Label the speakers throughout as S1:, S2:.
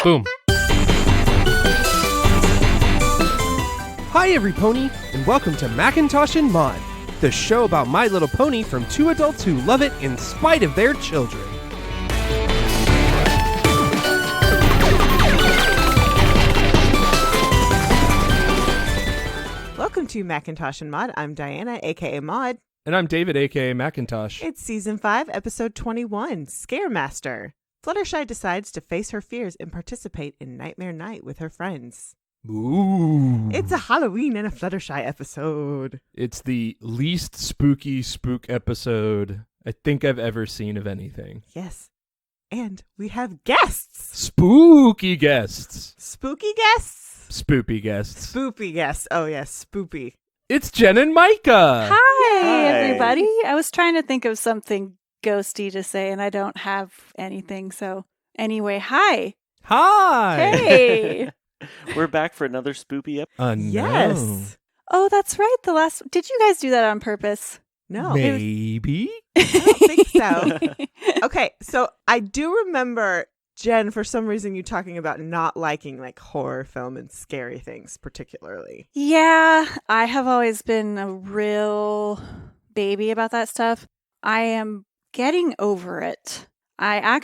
S1: Boom. Hi, every pony, and welcome to Macintosh and Maud, the show about My Little Pony from two adults who love it in spite of their children.
S2: Welcome to Macintosh and Maud. I'm Diana, aka Maud.
S1: And I'm David, aka Macintosh.
S2: It's season 5, episode 21, Scare Master. Fluttershy decides to face her fears and participate in Nightmare Night with her friends.
S1: Ooh.
S2: It's a Halloween and a Fluttershy episode.
S1: It's the least spooky spook episode I think I've ever seen of anything.
S2: Yes. And we have guests.
S1: Spooky guests.
S2: Spooky guests?
S1: Spoopy guests.
S2: Spoopy guests. Oh, yes, spoopy.
S1: It's Jen and Micah.
S3: Hi, everybody. I was trying to think of something ghosty to say, and I don't have anything. So anyway, hi.
S1: Hi.
S3: Hey.
S4: We're back for another spoopy episode.
S1: No.
S2: Yes.
S3: Oh, that's right. Did you guys do that on purpose?
S2: No.
S1: Maybe.
S2: I don't think so. Okay, so I do remember, Jen, for some reason you talking about not liking like horror film and scary things particularly.
S3: Yeah, I have always been a real baby about that stuff. I am getting over it. I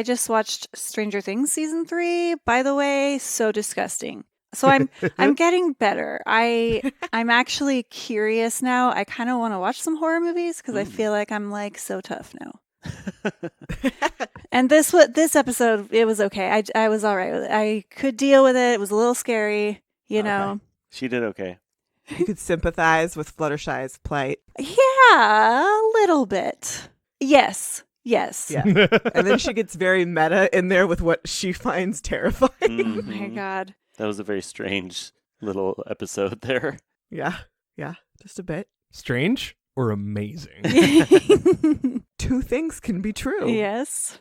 S3: just watched Stranger Things season 3, by the way, so disgusting. So I'm getting better. I'm actually curious now. I kind of want to watch some horror movies because I feel like I'm like so tough now. And this episode, it was okay. I was all right with it. I could deal with it. It was a little scary, you know.
S4: She did okay.
S2: You could sympathize with Fluttershy's plight.
S3: Yeah, a little bit. Yes.
S2: Yeah. And then she gets very meta in there with what she finds terrifying.
S3: Oh my God.
S4: That was a very strange little episode there.
S2: Yeah, just a bit.
S1: Strange or amazing?
S2: Two things can be true.
S3: Yes.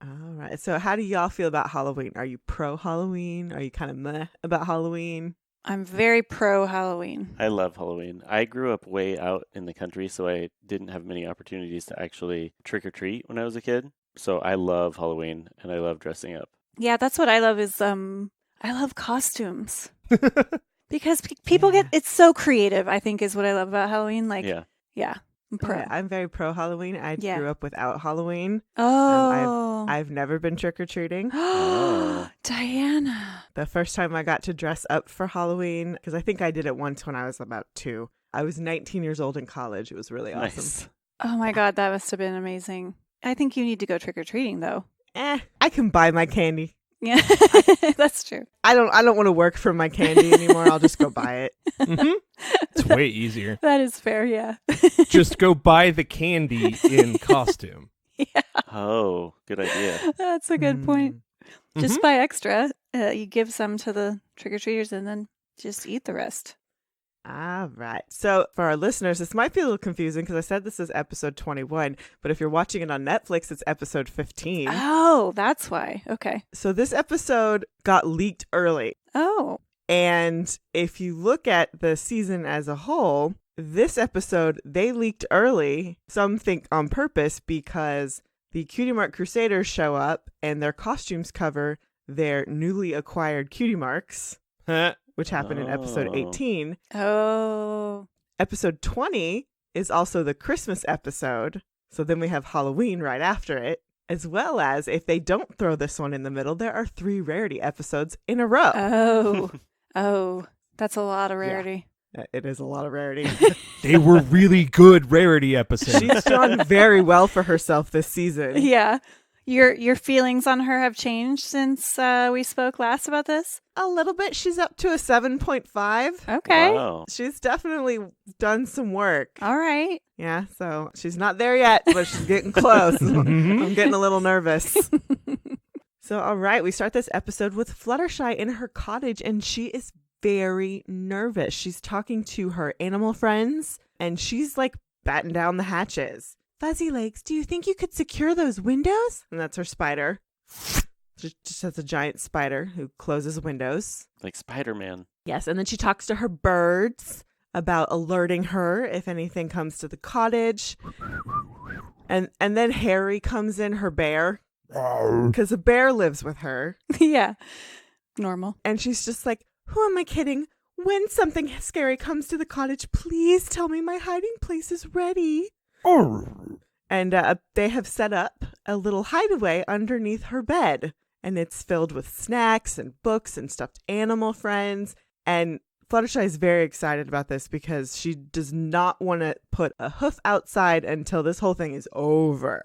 S2: All right. So how do y'all feel about Halloween? Are you pro Halloween? Are you kind of meh about Halloween?
S3: I'm very pro Halloween.
S4: I love Halloween. I grew up way out in the country, so I didn't have many opportunities to actually trick or treat when I was a kid. So I love Halloween and I love dressing up.
S3: Yeah, that's what I love is I love costumes. Because people get it's so creative, I think is what I love about Halloween. Like yeah. I'm pro.
S2: Yeah, I'm very pro Halloween. I grew up without Halloween.
S3: Oh.
S2: I've never been trick-or-treating.
S3: Diana.
S2: The first time I got to dress up for Halloween, because I think I did it once when I was about 2. I was 19 years old in college. It was really awesome.
S4: Nice.
S3: Oh my God, that must have been amazing. I think you need to go trick-or-treating though.
S2: I can buy my candy.
S3: Yeah, that's true.
S2: I don't want to work for my candy anymore. I'll just go buy it.
S1: Mm-hmm. It's way easier.
S3: That is fair, yeah.
S1: Just go buy the candy in costume.
S3: Yeah.
S4: Oh, good idea.
S3: That's a good point. Just buy extra. You give some to the trick-or-treaters and then just eat the rest.
S2: All right. So for our listeners, this might be a little confusing because I said this is episode 21, but if you're watching it on Netflix, it's episode 15.
S3: Oh, that's why. Okay.
S2: So this episode got leaked early.
S3: Oh.
S2: And if you look at the season as a whole, this episode, they leaked early, some think on purpose, because the Cutie Mark Crusaders show up and their costumes cover their newly acquired cutie marks, which happened in episode 18.
S3: Oh.
S2: Episode 20 is also the Christmas episode. So then we have Halloween right after it, as well as if they don't throw this one in the middle, there are 3 rarity episodes in a row.
S3: Oh, that's a lot of rarity.
S2: Yeah, it is a lot of rarity.
S1: They were really good rarity episodes.
S2: She's done very well for herself this season.
S3: Yeah. Your feelings on her have changed since we spoke last about this?
S2: A little bit. She's up to a 7.5.
S3: Okay.
S4: Wow.
S2: She's definitely done some work.
S3: All right.
S2: Yeah, so she's not there yet, but she's getting close. I'm getting a little nervous. So, all right, we start this episode with Fluttershy in her cottage, and she is very nervous. She's talking to her animal friends, and she's like batten down the hatches. Fuzzy Legs, do you think you could secure those windows? And that's her spider. Just has a giant spider who closes windows.
S4: Like Spider-Man.
S2: Yes, and then she talks to her birds about alerting her if anything comes to the cottage. And then Harry comes in, her bear. because a bear lives with her.
S3: Yeah. Normal.
S2: And she's just like, who am I kidding? When something scary comes to the cottage, please tell me my hiding place is ready. And they have set up a little hideaway underneath her bed. And it's filled with snacks and books and stuffed animal friends. And Fluttershy is very excited about this because she does not want to put a hoof outside until this whole thing is over.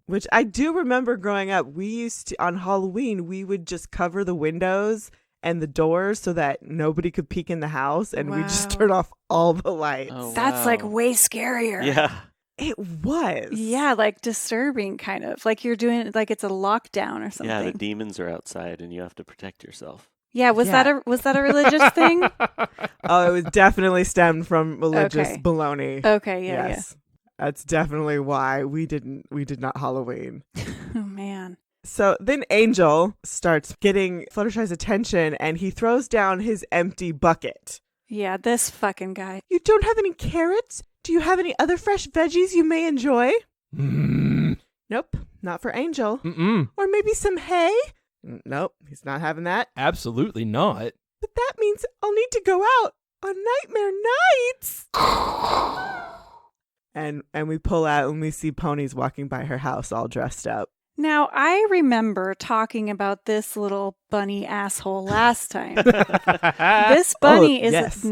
S2: Which I do remember growing up. We used to, on Halloween, we would just cover the windows and the doors so that nobody could peek in the house. And we just turn off all the lights.
S4: Oh,
S3: That's like way scarier.
S4: Yeah.
S2: It was.
S3: Yeah, like disturbing kind of. Like you're doing like it's a lockdown or something.
S4: Yeah, the demons are outside and you have to protect yourself.
S3: Yeah, was that a religious thing?
S2: Oh, it was definitely stemmed from religious
S3: Okay.
S2: baloney.
S3: Okay, yeah,
S2: Yes. That's definitely why we did not Halloween.
S3: yeah. Oh man.
S2: So then Angel starts getting Fluttershy's attention and he throws down his empty bucket.
S3: Yeah, this fucking guy.
S2: You don't have any carrots? Do you have any other fresh veggies you may enjoy? Nope, not for Angel. Or maybe some hay? Nope, he's not having that.
S1: Absolutely not.
S2: But that means I'll need to go out on nightmare nights. And we pull out and we see ponies walking by her house all dressed up.
S3: Now, I remember talking about this little bunny asshole last time. This bunny is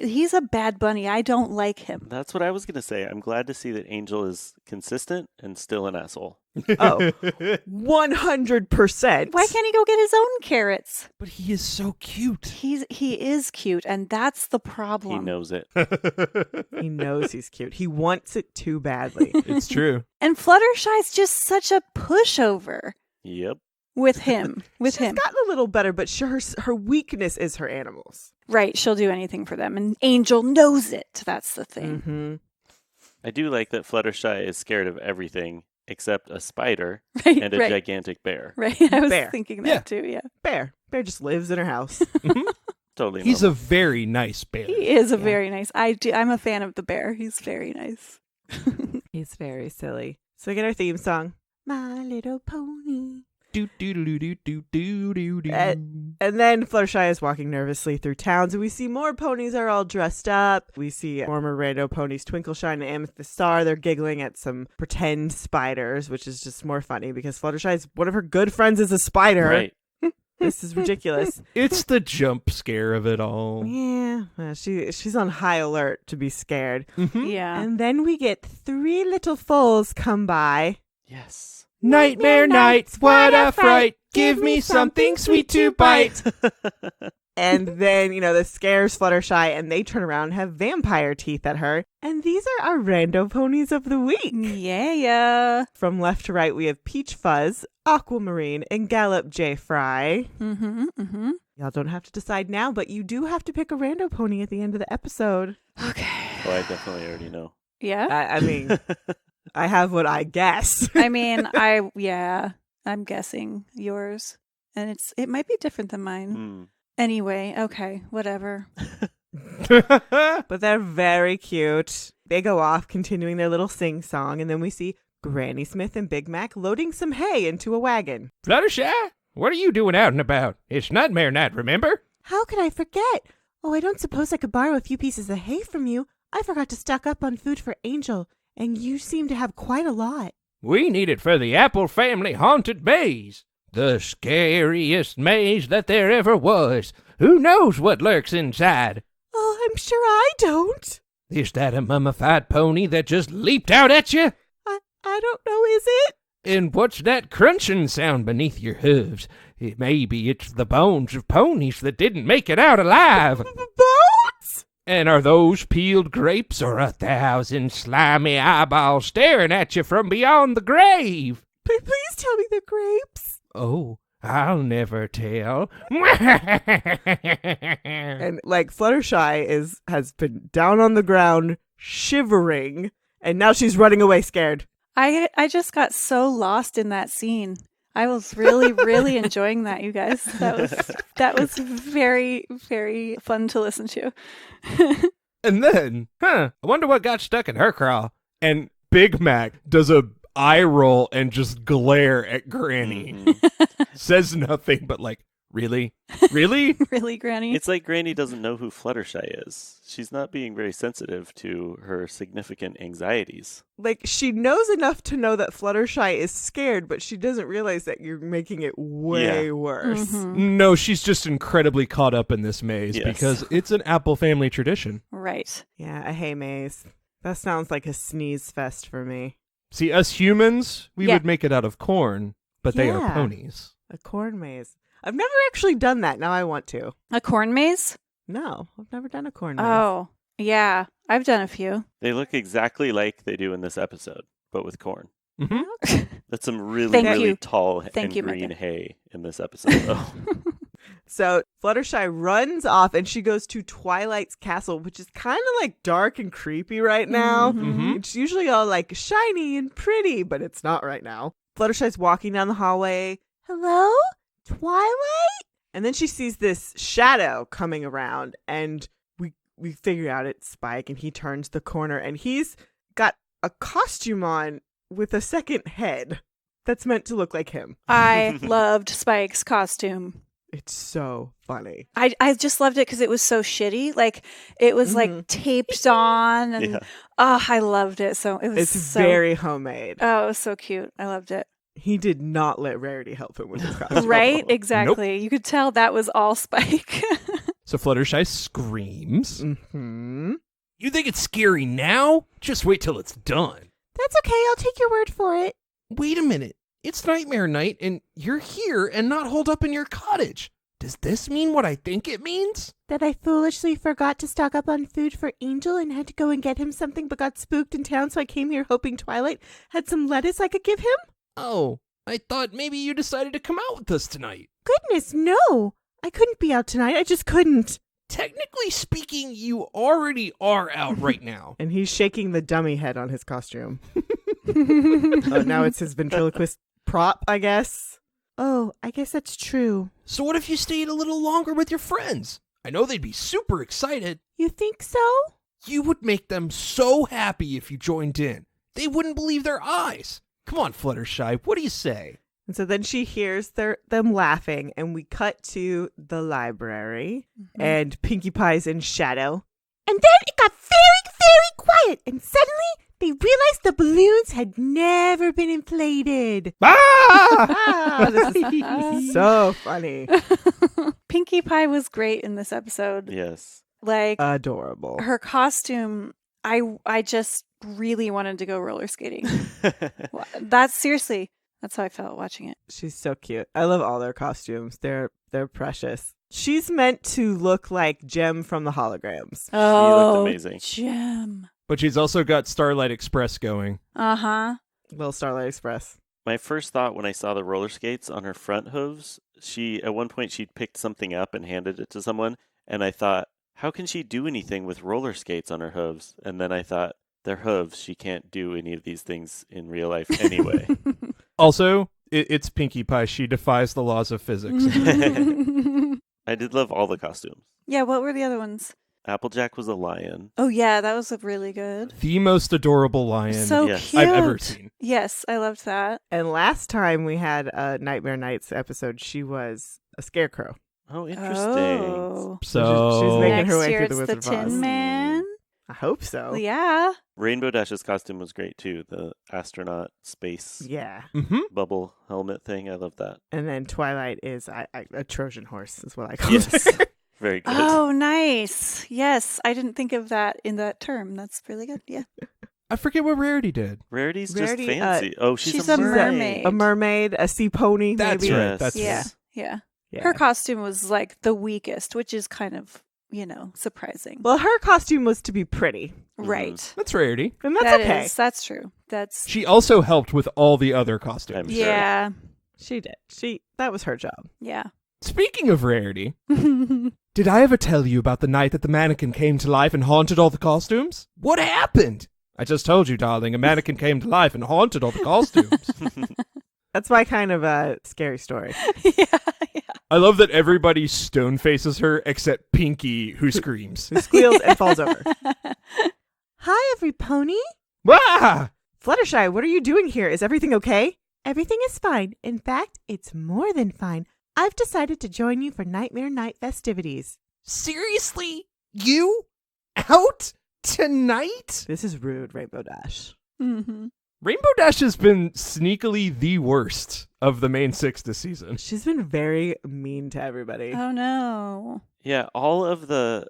S3: he's a bad bunny. I don't like him.
S4: That's what I was going to say. I'm glad to see that Angel is consistent and still an asshole.
S2: Oh, 100%.
S3: Why can't he go get his own carrots?
S1: But he is so cute.
S3: He is cute, and that's the problem.
S4: He knows it.
S2: He knows he's cute. He wants it too badly.
S1: It's true.
S3: And Fluttershy's just such a pushover
S4: Yep.
S3: with him.
S2: She's gotten a little better, but her weakness is her animals.
S3: Right, she'll do anything for them, and Angel knows it. That's the thing.
S2: Mm-hmm.
S4: I do like that Fluttershy is scared of everything except a spider
S3: Right,
S4: and a gigantic bear.
S3: Right, I was
S2: Bear.
S3: thinking
S1: Yeah.
S3: that too, yeah.
S2: Bear just lives in her house.
S4: Totally
S1: He's
S4: normal.
S1: a very nice bear.
S3: He is a very nice. I'm a fan of the bear. He's very nice.
S2: He's very silly. So we get our theme song, My Little Pony.
S1: Do do do do do do do do.
S2: And then Fluttershy is walking nervously through towns, and we see more ponies are all dressed up. We see former rando ponies Twinkleshine and Amethyst Star. They're giggling at some pretend spiders, which is just more funny because Fluttershy's one of her good friends is a spider.
S4: Right.
S2: This is ridiculous.
S1: It's the jump scare of it all.
S2: Yeah, well, she's on high alert to be scared.
S3: Yeah.
S2: And then we get 3 little foals come by.
S4: Yes.
S1: Nightmare nights, what a fright. Give me something sweet to bite.
S2: And then, this scares Fluttershy, and they turn around and have vampire teeth at her. And these are our rando ponies of the week.
S3: Yeah.
S2: From left to right, we have Peach Fuzz, Aquamarine, and Gallop J. Fry.
S3: Mm-hmm.
S2: Y'all don't have to decide now, but you do have to pick a rando pony at the end of the episode.
S3: Okay.
S4: Oh, I definitely already know.
S3: Yeah.
S2: I mean, I have what I guess.
S3: I mean, I'm guessing yours, and it might be different than mine. Anyway, okay, whatever.
S2: But they're very cute. They go off, continuing their little sing-song, and then we see Granny Smith and Big Mac loading some hay into a wagon.
S1: Fluttershy, what are you doing out and about? It's Nightmare Night, remember?
S2: How could I forget? Oh, I don't suppose I could borrow a few pieces of hay from you. I forgot to stock up on food for Angel, and you seem to have quite a lot.
S1: We need it for the Apple Family Haunted Maze. The scariest maze that there ever was. Who knows what lurks inside?
S2: Oh, I'm sure I don't.
S1: Is that a mummified pony that just leaped out at you?
S2: I don't know, is it?
S1: And what's that crunching sound beneath your hooves? Maybe it's the bones of ponies that didn't make it out alive.
S2: Boats?
S1: And are those peeled grapes or 1,000 slimy eyeballs staring at you from beyond the grave?
S2: Please tell me the grapes.
S1: Oh, I'll never tell.
S2: And Fluttershy has been down on the ground shivering, and now she's running away scared.
S3: I just got so lost in that scene. I was really, really enjoying that, you guys. That was very, very fun to listen to.
S1: And then, I wonder what got stuck in her craw. And Big Mac does a eye roll and just glare at Granny.
S4: Mhm.
S1: Says nothing, but like, really? Really?
S3: Really, Granny?
S4: It's like Granny doesn't know who Fluttershy is. She's not being very sensitive to her significant anxieties.
S2: Like, she knows enough to know that Fluttershy is scared, but she doesn't realize that you're making it way worse.
S3: Mhm.
S1: No, she's just incredibly caught up in this maze
S4: Yes.
S1: because it's an Apple family tradition.
S3: Right.
S2: Yeah, a hay maze. That sounds like a sneeze fest for me.
S1: See, us humans, we
S3: Yeah.
S1: would make it out of corn, but they are
S2: Yeah.
S1: ponies.
S2: A corn maze. I've never actually done that. Now I want to.
S3: A corn maze?
S2: No, I've never done a corn maze.
S3: Oh, yeah. I've done a few.
S4: They look exactly like they do in this episode, but with corn.
S1: Hmm.
S4: That's some really,
S3: Thank
S4: really
S3: you.
S4: tall
S3: Thank
S4: and
S3: you,
S4: green
S3: Micah.
S4: hay in this episode, though.
S2: So Fluttershy runs off and she goes to Twilight's castle, which is kind of like dark and creepy right now.
S1: Mhm.
S2: It's usually all like shiny and pretty, but it's not right now. Fluttershy's walking down the hallway. Hello? Twilight? And then she sees this shadow coming around and we figure out it's Spike and he turns the corner and he's got a costume on with a second head that's meant to look like him.
S3: I loved Spike's costume.
S2: It's so funny.
S3: I just loved it because it was so shitty. Like, it was like taped on, and
S4: Yeah.
S3: I loved it. So it was
S2: It's
S3: so
S2: very homemade.
S3: Oh, it was so cute. I loved it.
S2: He did not let Rarity help him with his costume.
S3: Right? Exactly. You could tell that was all Spike.
S1: So Fluttershy screams.
S2: Mm-hmm.
S1: You think it's scary now? Just wait till it's done.
S2: That's okay. I'll take your word for it.
S1: Wait a minute. It's Nightmare Night, and you're here and not holed up in your cottage. Does this mean what I think it means?
S2: That I foolishly forgot to stock up on food for Angel and had to go and get him something but got spooked in town, so I came here hoping Twilight had some lettuce I could give him?
S1: Oh, I thought maybe you decided to come out with us tonight.
S2: Goodness, no. I couldn't be out tonight. I just couldn't.
S1: Technically speaking, you already are out right now.
S2: And he's shaking the dummy head on his costume. Oh, now it's his ventriloquist prop, I guess. Oh, I guess that's true.
S1: So what if you stayed a little longer with your friends? I know they'd be super excited.
S2: You think so?
S1: You would make them so happy if you joined in. They wouldn't believe their eyes. Come on, Fluttershy, what do you say?
S2: And so then she hears them laughing, and we cut to the library, and Pinkie Pie's in shadow. And then it got very, very quiet, and suddenly they realized the balloons had never been inflated.
S1: Ah!
S2: This is so funny.
S3: Pinkie Pie was great in this episode.
S4: Yes.
S3: Like,
S2: Adorable.
S3: her costume, I just really wanted to go roller skating. That's how I felt watching it.
S2: She's so cute. I love all their costumes. They're precious. She's meant to look like Jem from the holograms.
S3: Oh,
S4: amazing.
S3: Gem.
S1: But she's also got Starlight Express going.
S3: Uh-huh.
S2: Little Starlight Express.
S4: My first thought when I saw the roller skates on her front hooves, at one point she'd picked something up and handed it to someone, and I thought, how can she do anything with roller skates on her hooves? And then I thought, they're hooves. She can't do any of these things in real life anyway.
S1: Also, it's Pinkie Pie. She defies the laws of physics.
S4: I did love all the costumes.
S3: Yeah, what were the other ones?
S4: Applejack was a lion.
S3: Oh, yeah, that was really good.
S1: The most adorable lion
S3: So
S4: Yes.
S3: cute.
S1: I've ever seen.
S3: Yes, I loved that.
S2: And last time we had a Nightmare Nights episode, she was a scarecrow.
S4: Oh, interesting.
S3: Oh.
S1: So
S2: she's making
S3: Next
S2: her way
S3: year
S2: through the
S3: it's
S2: Wizard
S3: the
S2: of Oz.
S3: Tin Man.
S2: I hope so.
S3: Yeah.
S4: Rainbow Dash's costume was great too. The astronaut space
S2: Yeah.
S1: Mm-hmm.
S4: bubble helmet thing. I love that.
S2: And then Twilight is a Trojan horse, is what I call
S4: Yes.
S2: her.
S4: Very good.
S3: Oh, nice. Yes, I didn't think of that in that term. That's really good. Yeah.
S1: I forget what Rarity did.
S4: Rarity's
S2: Rarity,
S4: just fancy. Oh, she's
S3: she's
S4: a
S3: a
S4: mermaid.
S2: A mermaid, a sea pony,
S1: That's
S2: maybe.
S1: right.
S4: Yes.
S1: That's
S3: Yeah.
S1: right.
S3: Yeah.
S2: Yeah.
S3: Her costume was like the weakest, which is kind of, surprising.
S2: Well, her costume was to be pretty,
S3: Right.
S1: That's Rarity.
S2: and that's
S3: That
S2: okay.
S3: is- that's true. That's
S1: She also helped with all the other costumes.
S4: I'm sure.
S3: yeah.
S2: She did. That was her job.
S3: Yeah.
S1: Speaking of Rarity, did I ever tell you about the night that the mannequin came to life and haunted all the costumes? What happened? I just told you, darling, a mannequin came to life and haunted all the costumes.
S2: That's my kind of scary story.
S3: yeah.
S1: I love that everybody stone faces her except Pinkie, who screams.
S2: Who squeals and falls over. Hi, every pony.
S1: Wah!
S2: Fluttershy, what are you doing here? Is everything okay? Everything is fine. In fact, it's more than fine. I've decided to join you for Nightmare Night festivities.
S1: Seriously? You? Out? Tonight?
S2: This is rude, Rainbow Dash.
S3: Mm-hmm.
S1: Rainbow Dash has been sneakily the worst of the main 6 this season.
S2: She's been very mean to everybody.
S3: Oh, no.
S4: Yeah, all of the,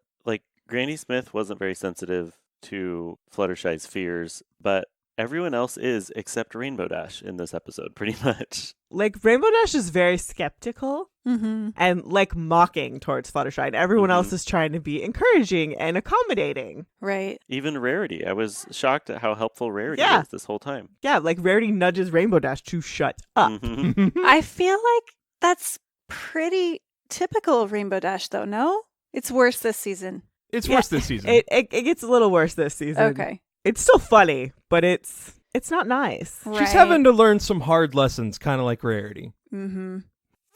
S4: Granny Smith wasn't very sensitive to Fluttershy's fears, but everyone else is except Rainbow Dash in this episode, pretty much.
S2: Rainbow Dash is very skeptical
S3: Mm-hmm.
S2: and, mocking towards Fluttershy. And everyone else is trying to be encouraging and accommodating.
S3: Right.
S4: Even Rarity. I was shocked at how helpful Rarity
S2: Yeah.
S4: was this whole time.
S2: Yeah, Rarity nudges Rainbow Dash to shut up.
S4: Mhm.
S3: I feel like that's pretty typical of Rainbow Dash, though, no? It's worse this season.
S1: It's worse this season.
S2: It gets a little worse this season.
S3: Okay.
S2: It's still funny, but it's not nice.
S3: Right.
S1: She's having to learn some hard lessons, kind of like Rarity.
S3: Mm-hmm.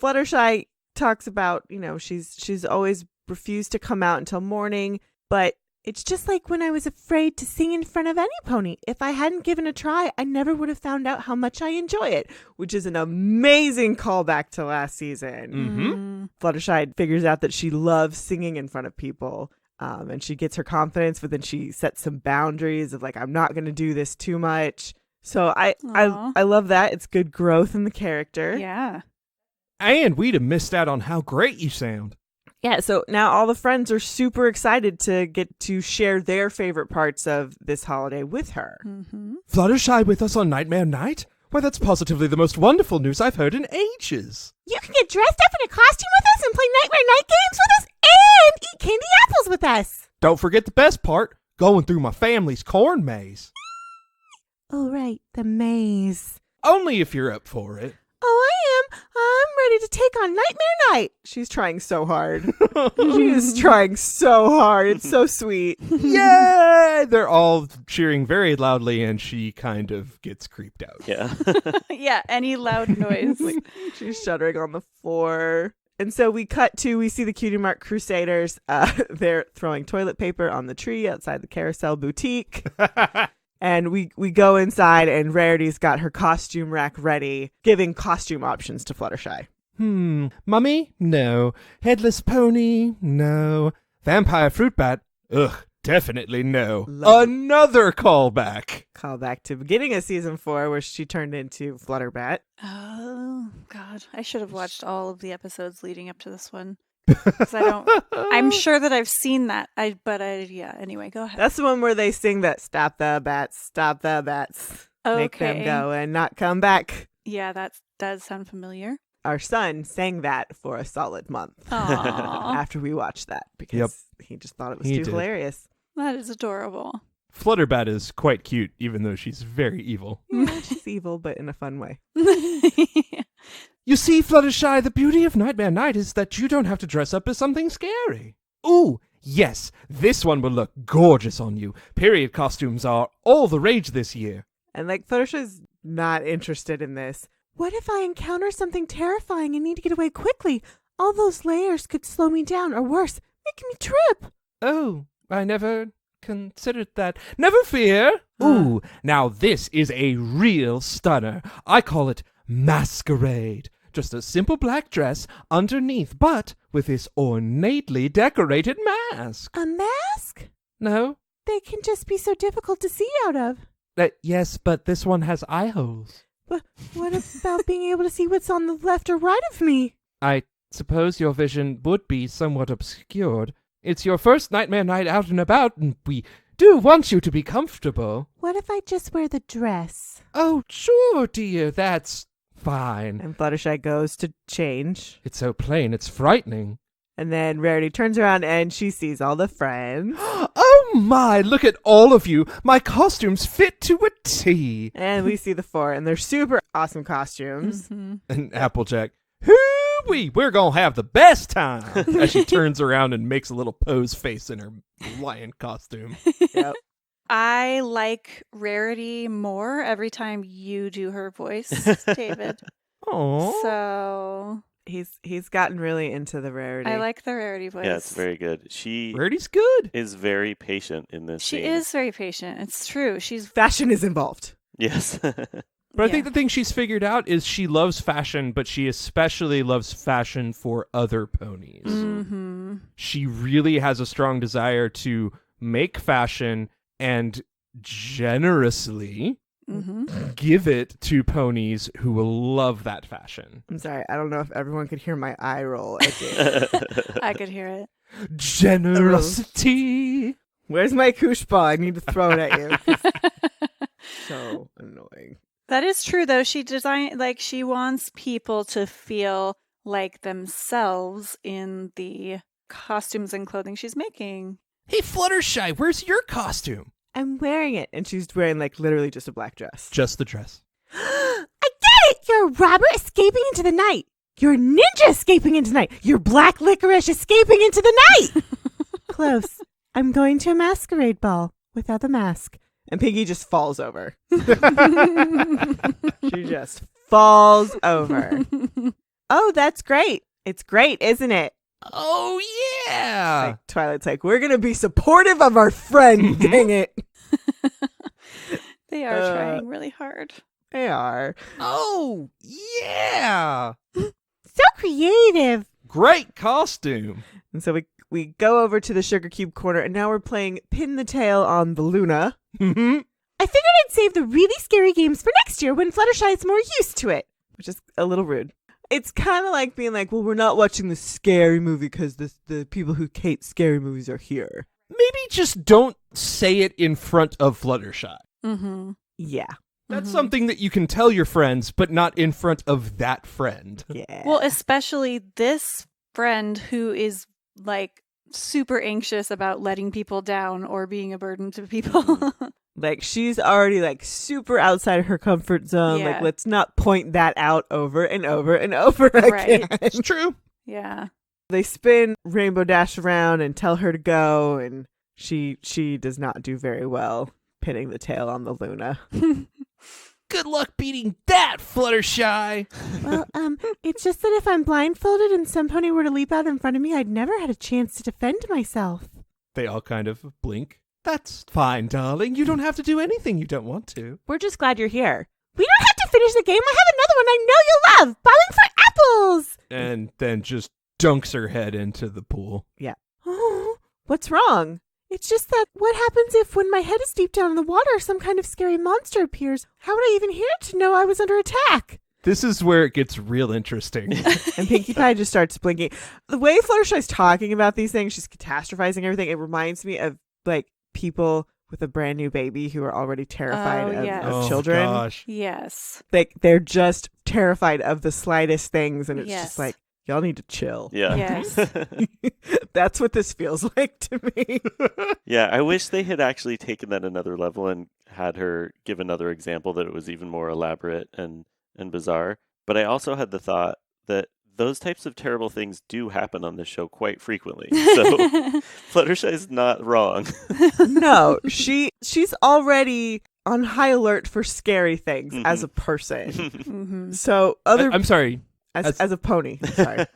S2: Fluttershy talks about, she's always refused to come out until morning, but it's just like when I was afraid to sing in front of any pony. If I hadn't given a try, I never would have found out how much I enjoy it, which is an amazing callback to last season.
S1: Mm-hmm.
S2: Fluttershy figures out that she loves singing in front of people, and she gets her confidence, but then she sets some boundaries of I'm not going to do this too much. So I love that. It's good growth in the character.
S3: Yeah.
S1: And we'd have missed out on how great you sound.
S2: Yeah, so now all the friends are super excited to get to share their favorite parts of this holiday with her.
S3: Mm-hmm.
S1: Fluttershy with us on Nightmare Night? Why, that's positively the most wonderful news I've heard in ages.
S2: You can get dressed up in a costume with us and play Nightmare Night games with us and eat candy apples with us.
S1: Don't forget the best part, going through my family's corn maze.
S2: Oh, right, the maze.
S1: Only if you're up for it.
S2: Oh, I am. I'm ready to take on Nightmare Night. She's trying so hard. She is trying so hard. It's so sweet.
S1: Yay! They're all cheering very loudly, and she kind of gets creeped out.
S4: Yeah.
S3: Yeah, any loud noise.
S2: She's shuddering on the floor. And so we see the Cutie Mark Crusaders. They're throwing toilet paper on the tree outside the Carousel Boutique. And we go inside, and Rarity's got her costume rack ready, giving costume options to Fluttershy.
S1: Mummy? No. Headless pony? No. Vampire fruit bat? Ugh, definitely no.
S2: Love it.
S1: Another callback.
S2: Call back to beginning of season 4, where she turned into Flutterbat.
S3: Oh, God. I should have watched all of the episodes leading up to this one. 'Cause I'm sure that I've seen that. Anyway, go ahead.
S2: That's the one where they sing that stop the bats, make them go and not come back.
S3: Yeah, that does sound familiar.
S2: Our son sang that for a solid month
S3: Aww.
S2: after we watched that because he just thought it was too hilarious.
S3: That is adorable.
S1: Flutterbat is quite cute, even though she's very evil.
S2: Yeah, she's evil, but in a fun way.
S1: You see, Fluttershy, the beauty of Nightmare Night is that you don't have to dress up as something scary. Ooh, yes, this one will look gorgeous on you. Period costumes are all the rage this year.
S2: And Fluttershy's not interested in this. What if I encounter something terrifying and need to get away quickly? All those layers could slow me down, or worse, make me trip.
S1: Oh, I never considered that. Never fear. Ooh, now this is a real stunner. I call it Masquerade. Just a simple black dress underneath, but with this ornately decorated mask.
S2: A mask?
S1: No?
S2: They can just be so difficult to see out of.
S1: Yes, but this one has eye holes.
S2: But what about being able to see what's on the left or right of me?
S1: I suppose your vision would be somewhat obscured. It's your first Nightmare Night out and about, and we do want you to be comfortable.
S2: What if I just wear the dress?
S1: Oh, sure, dear, that's fine.
S2: And Fluttershy goes to change.
S1: It's so plain, it's frightening.
S2: And then Rarity turns around and she sees all the friends.
S1: Oh my, look at all of you. My costumes fit to a T.
S2: And we see the 4, and they're super awesome costumes.
S3: Mm-hmm.
S1: And Applejack, hoo-wee, we're gonna have the best time. As she turns around and makes a little pose face in her lion costume.
S2: Yep.
S3: I like Rarity more every time you do her voice, David.
S1: Aww.
S3: So
S2: He's gotten really into the Rarity.
S3: I like the Rarity voice.
S4: Yeah, it's very good. She
S1: Rarity's good.
S4: is very patient in this
S3: She
S4: scene.
S3: is very patient. It's true.
S2: Fashion is involved.
S4: Yes.
S1: But I think the thing she's figured out is she loves fashion, but she especially loves fashion for other ponies.
S3: Mm-hmm.
S1: She really has a strong desire to make fashion and generously give it to ponies who will love that fashion.
S2: I'm sorry. I don't know if everyone could hear my eye roll. I did.
S3: I could hear it.
S1: Generosity.
S2: Where's my koosh ball? I need to throw it at you. So annoying.
S3: That is true, though. She wants people to feel like themselves in the costumes and clothing she's making.
S1: Hey, Fluttershy, where's your costume?
S2: I'm wearing it. And she's wearing like literally just a black dress.
S1: Just the dress.
S2: I get it! You're a robber escaping into the night. You're a ninja escaping into the night. You're black licorice escaping into the night. Close. I'm going to a masquerade ball without the mask. And Piggy just falls over. She just falls over. Oh, that's great. It's great, isn't it?
S1: Oh, yeah.
S2: Like, Twilight's like, we're going to be supportive of our friend, dang it.
S3: They are trying really hard.
S2: They are.
S1: Oh, yeah.
S2: So creative.
S1: Great costume.
S2: And so we go over to the Sugar Cube corner, and now we're playing Pin the Tail on the Luna.
S1: Mm-hmm.
S2: I figured I'd save the really scary games for next year when Fluttershy is more used to it, which is a little rude. It's kind of like being like, well, we're not watching the scary movie because the people who hate scary movies are here.
S1: Maybe just don't say it in front of Fluttershy.
S3: Mm-hmm.
S2: Yeah.
S1: That's something that you can tell your friends, but not in front of that friend.
S2: Yeah.
S3: Well, especially this friend who is like super anxious about letting people down or being a burden to people.
S2: Like, she's already like super outside of her comfort zone.
S3: Yeah.
S2: Like, let's not point that out over and over and over again.
S1: It's true.
S3: Yeah.
S2: They spin Rainbow Dash around and tell her to go, and she does not do very well pinning the tail on the Luna.
S1: Good luck beating that, Fluttershy.
S2: Well, it's just that if I'm blindfolded and some pony were to leap out in front of me, I'd never had a chance to defend myself.
S1: They all kind of blink. That's fine, darling. You don't have to do anything you don't want to.
S2: We're just glad you're here. We don't have to finish the game. I have another one I know you'll love. Bowling for apples.
S1: And then just dunks her head into the pool.
S2: Yeah. Oh, what's wrong? It's just that what happens if when my head is deep down in the water, some kind of scary monster appears? How would I even hear to know I was under attack?
S1: This is where it gets real interesting.
S2: And Pinkie Pie just starts blinking. The way Fluttershy's talking about these things, she's catastrophizing everything. It reminds me of like people with a brand new baby who are already terrified of children.
S1: Gosh.
S3: Yes.
S2: Like they're just terrified of the slightest things, and it's
S3: Yes.
S2: just like, y'all need to chill.
S4: Yeah.
S3: Yes.
S2: That's what this feels like to me.
S4: Yeah, I wish they had actually taken that another level and had her give another example that it was even more elaborate and bizarre. But I also had the thought that those types of terrible things do happen on this show quite frequently. So Fluttershy is not wrong.
S2: No, she's already on high alert for scary things as a person.
S3: Mm-hmm.
S2: So
S1: I'm sorry.
S2: as a pony. Sorry.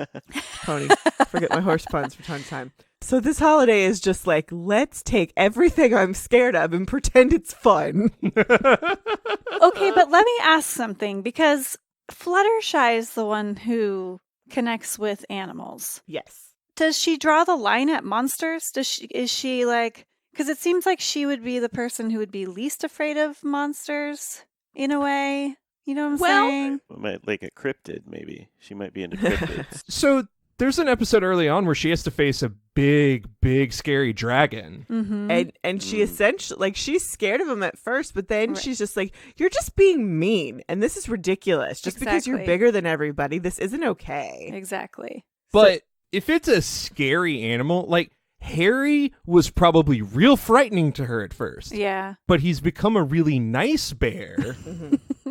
S2: Pony. Forget my horse puns from time to time. So this holiday is just like, let's take everything I'm scared of and pretend it's fun.
S3: Okay, but let me ask something, because Fluttershy is the one who connects with animals.
S2: Yes.
S3: Does she draw the line at monsters? Is she like, because it seems like she would be the person who would be least afraid of monsters in a way. You know what I'm saying?
S4: Like a cryptid, maybe. She might be into cryptids.
S1: So there's an episode early on where she has to face a big, big, scary dragon.
S3: Mm-hmm.
S2: And she essentially, like, she's scared of him at first, but then
S3: Right.
S2: she's just like, you're just being mean, and this is ridiculous. Just because you're
S3: Exactly.
S2: bigger than everybody, this isn't okay.
S3: Exactly.
S1: But if it's a scary animal, like Harry was probably real frightening to her at first.
S3: Yeah.
S1: But he's become a really nice bear,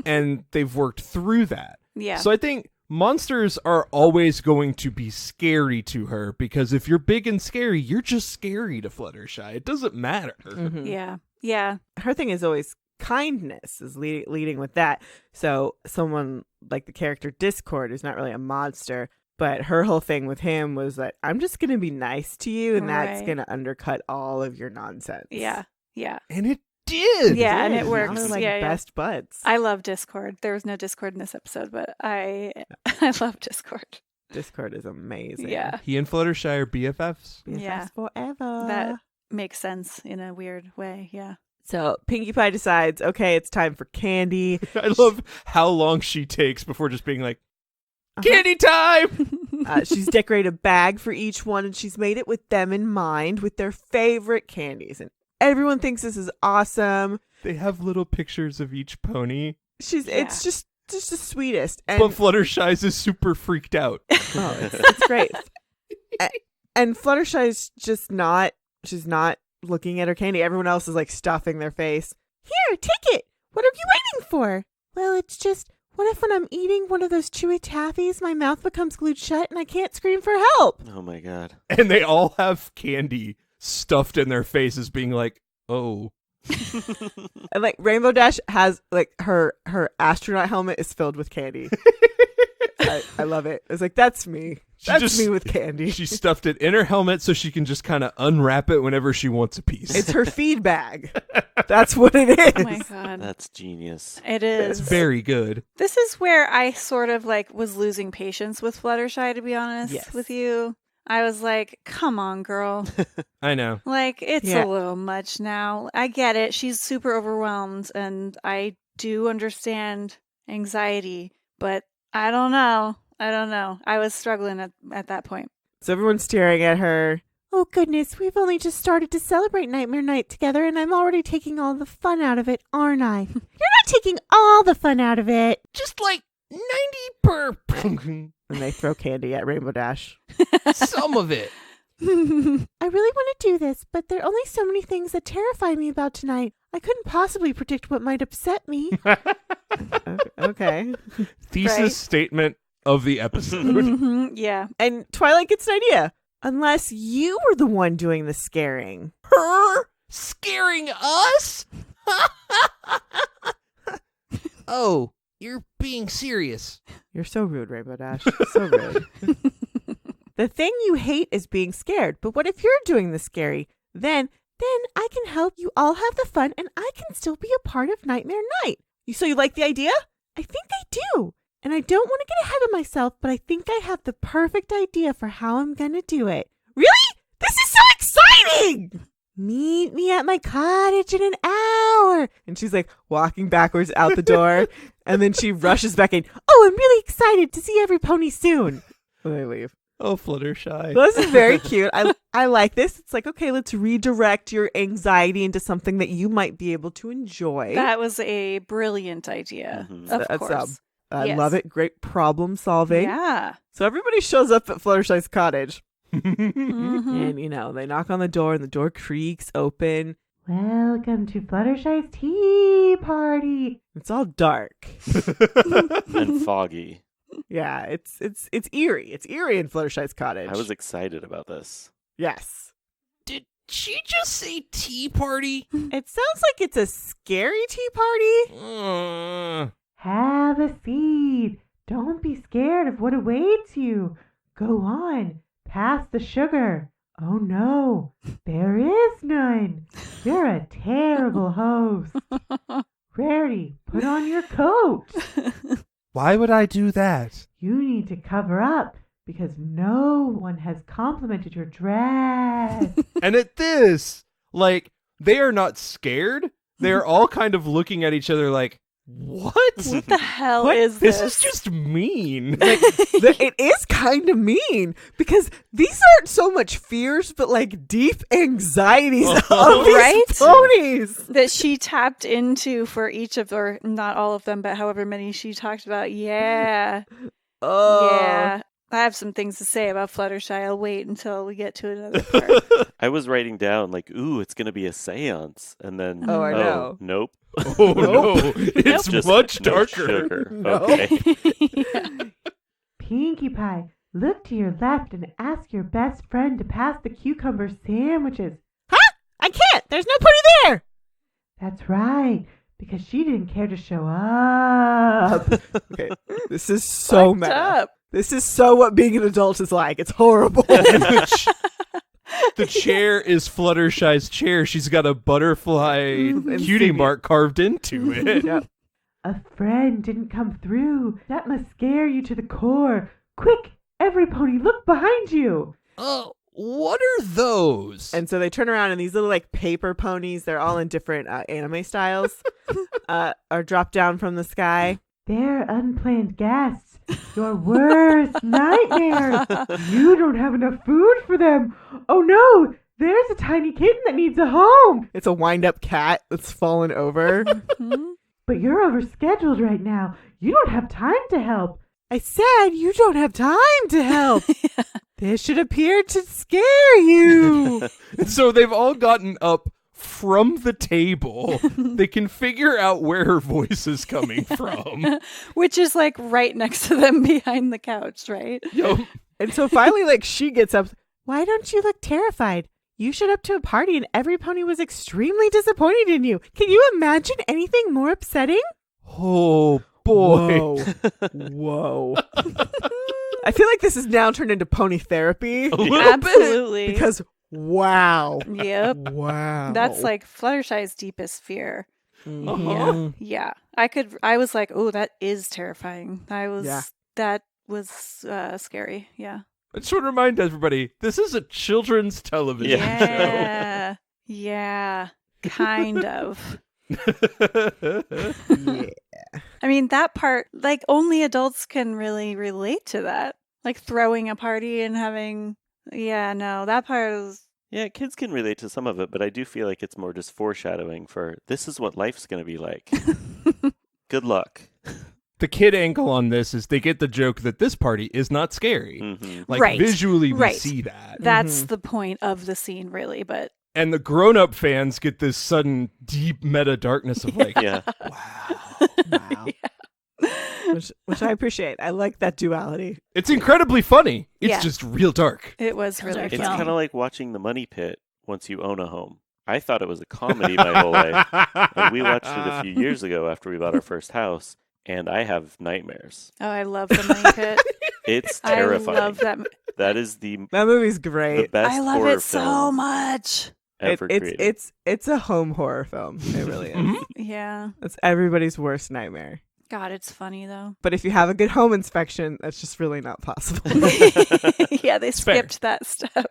S1: and they've worked through that.
S3: Yeah.
S1: So I think monsters are always going to be scary to her, because if you're big and scary, you're just scary to Fluttershy. It doesn't matter.
S2: Mhm.
S3: Yeah. Yeah.
S2: Her thing is always kindness, is leading with that. So someone like the character Discord, who's not really a monster, but her whole thing with him was that I'm just going to be nice to you, and that's
S3: Right.
S2: going to undercut all of your nonsense.
S3: Yeah. Yeah.
S1: And did.
S3: Yeah, and
S2: Did.
S3: it
S2: Now
S3: works.
S2: they're like
S3: Yeah, yeah.
S2: best buds.
S3: I love Discord. There was no Discord in this episode, but I love Discord.
S2: Discord is amazing.
S3: Yeah.
S1: He and Fluttershy are BFFs.
S2: BFFs
S3: Yeah.
S2: forever.
S3: That makes sense in a weird way. Yeah.
S2: So Pinkie Pie decides, okay, it's time for candy.
S1: I love how long she takes before just being like,
S2: Uh-huh.
S1: candy time!
S2: She's decorated a bag for each one, and she's made it with them in mind, with their favorite candies. And everyone thinks this is awesome.
S1: They have little pictures of each pony.
S2: It's just the sweetest. And
S1: But Fluttershy's is super freaked out.
S2: oh, it's great. And Fluttershy's just not. She's not looking at her candy. Everyone else is like stuffing their face. Here, take it. What are you waiting for? Well, it's just. What if when I'm eating one of those chewy taffies, my mouth becomes glued shut and I can't scream for help?
S4: Oh my god.
S1: And they all have candy stuffed in their faces, being like, oh.
S2: And like Rainbow Dash has like her astronaut helmet is filled with candy. I love it. It's like, that's me. That's me with candy.
S1: She stuffed it in her helmet so she can just kind of unwrap it whenever she wants a piece.
S2: It's her feed bag. That's what it is.
S3: Oh my god.
S4: That's genius.
S3: It is.
S1: It's very good.
S3: This is where I sort of like was losing patience with Fluttershy, to be honest
S2: Yes.
S3: with you. I was like, come on, girl.
S1: I know.
S3: Like, it's
S2: Yeah.
S3: a little much now. I get it. She's super overwhelmed, and I do understand anxiety, but I don't know. I was struggling at that point.
S2: So everyone's staring at her. Oh, goodness, we've only just started to celebrate Nightmare Night together, and I'm already taking all the fun out of it, aren't I? You're not taking all the fun out of it.
S1: Just like 90 per.
S2: And they throw candy at Rainbow Dash.
S1: Some of it.
S2: I really want to do this, but there are only so many things that terrify me about tonight. I couldn't possibly predict what might upset me. Okay.
S1: Thesis
S3: Right.
S1: statement of the episode.
S3: Mhm, yeah.
S2: And Twilight gets an idea. Unless you were the one doing the scaring.
S1: Her scaring us? Oh, you're being serious.
S2: You're so rude, Rainbow Dash. So rude. The thing you hate is being scared. But what if you're doing the scary? Then I can help you all have the fun and I can still be a part of Nightmare Night. So you like the idea? I think I do. And I don't want to get ahead of myself, but I think I have the perfect idea for how I'm going to do it. Really? This is so exciting! Meet me at my cottage in an hour. And she's like walking backwards out the door. And then she rushes back in. Oh, I'm really excited to see every pony soon. And they leave.
S1: Oh, Fluttershy.
S2: This is very cute. I like this. It's like, okay, let's redirect your anxiety into something that you might be able to enjoy.
S3: That was a brilliant idea.
S4: Mhm.
S3: Of
S2: That's,
S3: course.
S2: I
S3: Yes.
S2: love it. Great problem solving.
S3: Yeah.
S2: So everybody shows up at Fluttershy's cottage.
S3: Mhm.
S2: And, they knock on the door and the door creaks open. Welcome to Fluttershy's tea party. It's all dark.
S4: And foggy.
S2: Yeah, it's eerie. It's eerie in Fluttershy's cottage.
S4: I was excited about this.
S2: Yes.
S1: Did she just say tea party?
S2: It sounds like it's a scary tea party. Have a seat. Don't be scared of what awaits you. Go on. Pass the sugar. Oh no, there is none. You're a terrible host. Rarity, put on your coat.
S1: Why would I do that?
S2: You need to cover up because no one has complimented your dress.
S1: And at this, like, they are not scared. They're all kind of looking at each other like, what?
S3: What the hell
S2: What?
S3: is
S1: This
S3: this?
S1: is just mean.
S2: It is kind of mean because these aren't so much fears, but like deep anxieties of these
S3: Right?
S2: ponies.
S3: that she tapped into for each of, or not all of them, but however many she talked about. Yeah.
S2: Oh.
S3: Yeah. I have some things to say about Fluttershy. I'll wait until we get to another part.
S4: I was writing down like, ooh, it's gonna be a seance, and then
S2: Oh, I know.
S4: nope.
S1: Oh no, it's
S4: Just
S1: much
S4: no
S1: darker.
S4: sugar.
S2: No.
S4: Okay.
S3: Yeah.
S2: Pinkie Pie, look to your left and ask your best friend to pass the cucumber sandwiches. Huh? I can't. There's no pony there. That's right, because she didn't care to show up. Okay, this is so
S3: Fucked up.
S2: This is so what being an adult is like. It's horrible.
S1: The chair is Fluttershy's chair. She's got a butterfly cutie mark carved into it.
S2: Yep.
S5: A friend didn't come through. That must scare you to the core. Quick, every pony, look behind you.
S1: Oh, what are those?
S2: And so they turn around and these little like paper ponies, they're all in different anime styles, are dropped down from the sky.
S5: They're unplanned guests. Your worst nightmare. You don't have enough food for them. Oh no, there's a tiny kitten that needs a home.
S2: It's a wind-up cat that's fallen over.
S5: But you're overscheduled right now. You don't have time to help.
S2: I said you don't have time to help. This should appear to scare you.
S1: So they've all gotten up from the table. They can figure out where her voice is coming from.
S3: Which is like right next to them behind the couch, right?
S1: Yo,
S2: And so finally, like, she gets up. Why don't you look terrified? You showed up to a party and every pony was extremely disappointed in you. Can you imagine anything more upsetting?
S1: oh boy.
S2: Whoa. I feel like this is now turned into pony therapy.
S1: A little bit.
S3: Absolutely.
S2: Because, wow.
S3: Yep.
S2: Wow.
S3: That's like Fluttershy's deepest fear.
S2: Mhm.
S3: Yeah. I was like, oh, that is terrifying. That was scary. Yeah.
S1: I just want to remind everybody, this is a children's television show.
S3: Yeah. Yeah. Kind of.
S2: Yeah.
S3: I mean, that part, like, only adults can really relate to that. Like, throwing a party and having, that part is...
S4: Yeah, kids can relate to some of it, but I do feel like it's more just foreshadowing for this is what life's going to be like. Good luck.
S1: The kid angle on this is they get the joke that this party is not scary.
S4: Mm-hmm.
S1: Like,
S3: Right.
S1: visually, we
S3: Right.
S1: see that.
S3: That's the point of the scene, really, but...
S1: And the grown-up fans get this sudden, deep meta darkness of like,
S4: Yeah.
S2: Wow. Which I appreciate. I like that duality.
S1: it's incredibly funny. It's
S3: Yeah.
S1: just real dark.
S3: It was really
S4: It's
S3: fun.
S4: kind of like watching The Money Pit once you own a home. I thought it was a comedy my whole life. And we watched it a few years ago after we bought our first house, and I have nightmares.
S3: Oh, I love the Money Pit.
S4: It's
S3: I
S4: terrifying.
S3: love that.
S4: That is the
S2: That movie's
S4: the
S2: great.
S4: best
S3: I love
S4: horror
S3: it so
S4: film
S3: much.
S4: ever created.
S2: It's a home horror film. It really is.
S3: Yeah.
S2: It's everybody's worst nightmare.
S3: God, it's funny, though.
S2: But if you have a good home inspection, that's just really not possible.
S3: Yeah, they
S1: fair.
S3: skipped that step.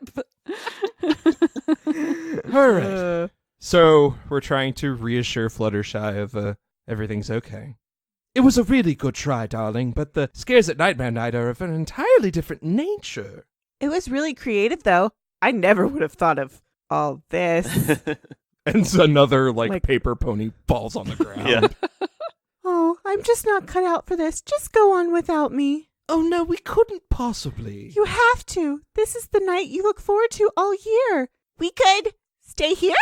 S1: All right. So we're trying to reassure Fluttershy of everything's okay. It was a really good try, darling, but the scares at Nightmare Night are of an entirely different nature.
S2: It was really creative, though. I never would have thought of all this.
S1: And so another
S2: Like-
S1: paper pony falls on the ground.
S4: Yeah.
S2: Oh, I'm just not cut out for this. Just go on without me.
S1: Oh no, we couldn't possibly.
S2: You have to. This is the night you look forward to all year. We could stay here?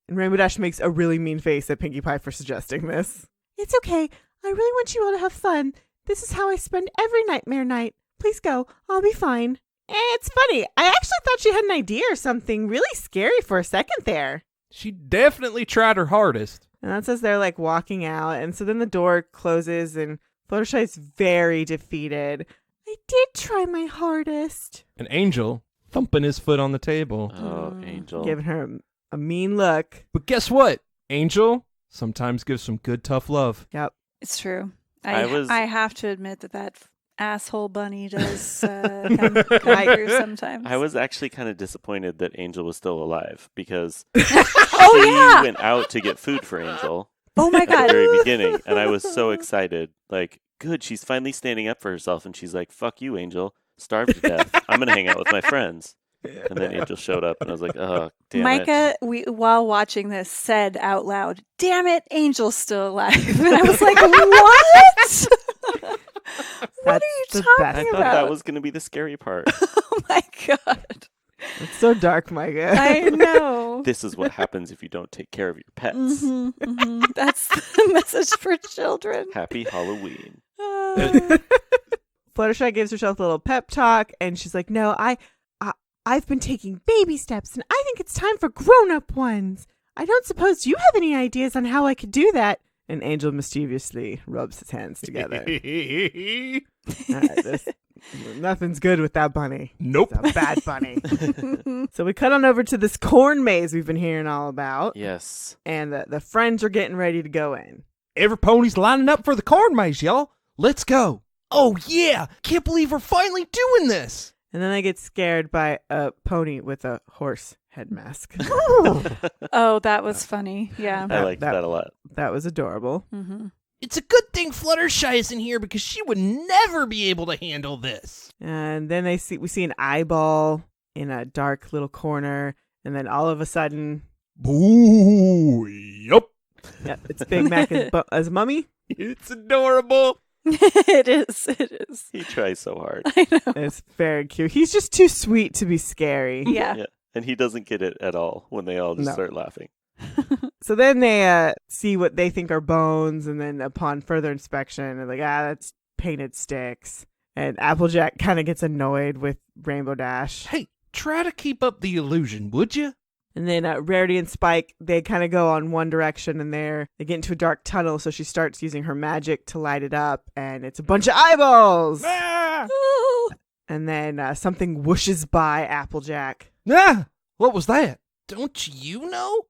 S2: And Rainbow Dash makes a really mean face at Pinkie Pie for suggesting this. It's okay. I really want you all to have fun. This is how I spend every nightmare night. Please go. I'll be fine. And it's funny. I actually thought she had an idea or something really scary for a second there.
S1: She definitely tried her hardest.
S2: And that's as they're like walking out. And so then the door closes and Fluttershy's very defeated. I did try my hardest.
S1: An angel thumping his foot on the table.
S4: Oh, Angel.
S2: Giving her a mean look.
S1: But guess what? Angel sometimes gives some good tough love.
S2: Yep.
S3: It's true.
S4: I
S3: I have to admit that asshole bunny does come through sometimes.
S4: I was actually kind of disappointed that Angel was still alive because
S3: Oh,
S4: she
S3: yeah.
S4: went out to get food for Angel
S3: Oh, my
S4: at
S3: God.
S4: the very beginning, and I was so excited. Like, good, she's finally standing up for herself, and she's like, fuck you, Angel. Starved to death. I'm going to hang out with my friends. And then Angel showed up, and I was like, oh, damn
S3: Micah, while watching this, said out loud, "Damn it, Angel's still alive." And I was like, "What? What are you
S2: the
S3: talking
S2: best.
S4: I
S3: about?"
S4: thought that was going to be the scary part.
S3: Oh my God.
S2: It's so dark, Micah.
S3: I know.
S4: This is what happens if you don't take care of your pets.
S3: That's the message for children.
S4: Happy Halloween.
S2: Fluttershy gives herself a little pep talk, and she's like, "No, I've been taking baby steps, and I think it's time for grown-up ones. I don't suppose you have any ideas on how I could do that." And Angel mischievously rubs his hands together. All right, Nothing's good with that bunny.
S1: Nope.
S2: It's a bad bunny. So we cut on over to this corn maze we've been hearing all about.
S4: Yes.
S2: And the friends are getting ready to go in.
S1: Every pony's lining up for the corn maze, y'all. Let's go. Oh, yeah. Can't believe we're finally doing this.
S2: And then they get scared by a pony with a horse head mask.
S3: Oh, that was funny. Yeah.
S4: I liked that a lot.
S2: That was adorable.
S3: Mm-hmm.
S1: It's a good thing Fluttershy isn't here because she would never be able to handle this.
S2: And then we see an eyeball in a dark little corner. And then all of a sudden,
S1: Boo. Yup.
S2: yeah, it's Big Mac as Mummy.
S1: It's adorable.
S3: It is.
S4: He tries so hard.
S3: I know.
S2: It's very cute. He's just too sweet to be scary.
S3: Yeah.
S4: Yeah. And he doesn't get it at all when they all just
S2: No.
S4: start laughing.
S2: So then they see what they think are bones, and then upon further inspection, they're like, that's painted sticks. And Applejack kind of gets annoyed with Rainbow Dash.
S1: Hey, try to keep up the illusion, would you?
S2: And then Rarity and Spike, they kind of go on one direction, and they get into a dark tunnel, so she starts using her magic to light it up, and it's a bunch of eyeballs!
S1: Ah!
S2: And then something whooshes by Applejack.
S1: Ah! What was that? Don't you know?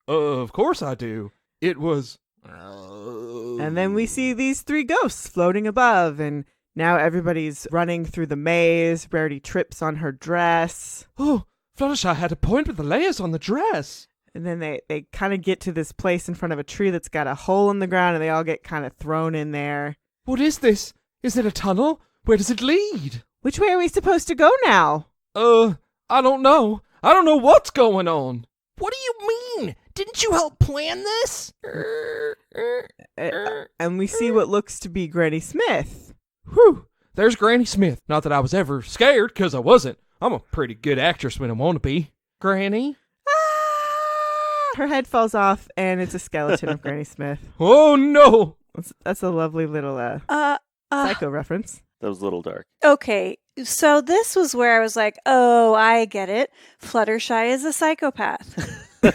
S1: Of course I do. It was...
S2: And then we see these 3 ghosts floating above, and now everybody's running through the maze. Rarity trips on her dress.
S1: Oh, Fluttershy had a point with the layers on the dress.
S2: And then they kind of get to this place in front of a tree that's got a hole in the ground, and they all get kind of thrown in there.
S1: What is this? Is it a tunnel? Where does it lead?
S2: Which way are we supposed to go now?
S1: I don't know. I don't know what's going on. What do you mean? Didn't you help plan this?
S2: And we see what looks to be Granny Smith.
S1: Whew, there's Granny Smith. Not that I was ever scared, 'cause I wasn't. I'm a pretty good actress when I want to be. Granny?
S2: Her head falls off, and it's a skeleton of Granny Smith.
S1: Oh, no.
S2: That's a lovely little Psycho reference.
S4: That was a little dark.
S3: Okay, so this was where I was like, oh, I get it. Fluttershy is a psychopath.
S2: This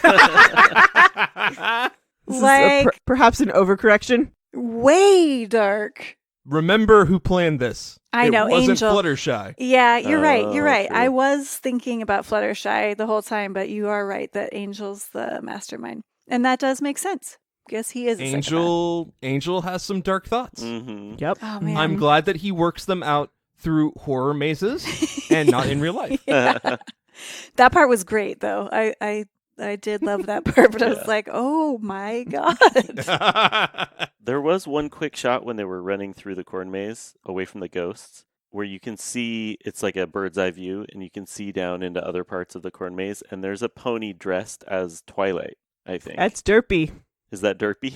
S2: is
S3: Like-
S2: perhaps an overcorrection.
S3: Way dark.
S1: Remember who planned this.
S3: I know,
S1: It wasn't
S3: Angel.
S1: Fluttershy.
S3: Yeah, you're right. You're
S4: Oh,
S3: right.
S4: true.
S3: I was thinking about Fluttershy the whole time, but you are right that Angel's the mastermind. And that does make sense. Guess he is a
S1: Angel has some dark thoughts.
S4: Mm-hmm.
S2: Yep.
S3: psychopath. Oh, man.
S1: I'm glad that he works them out through horror mazes and not in real life.
S3: Yeah. That part was great, though. I did love that part, but I was
S4: Yeah.
S3: like, oh my God.
S4: There was one quick shot when they were running through the corn maze away from the ghosts where you can see it's like a bird's eye view and you can see down into other parts of the corn maze, and there's a pony dressed as Twilight, I think.
S2: That's Derpy.
S4: Is that Derpy?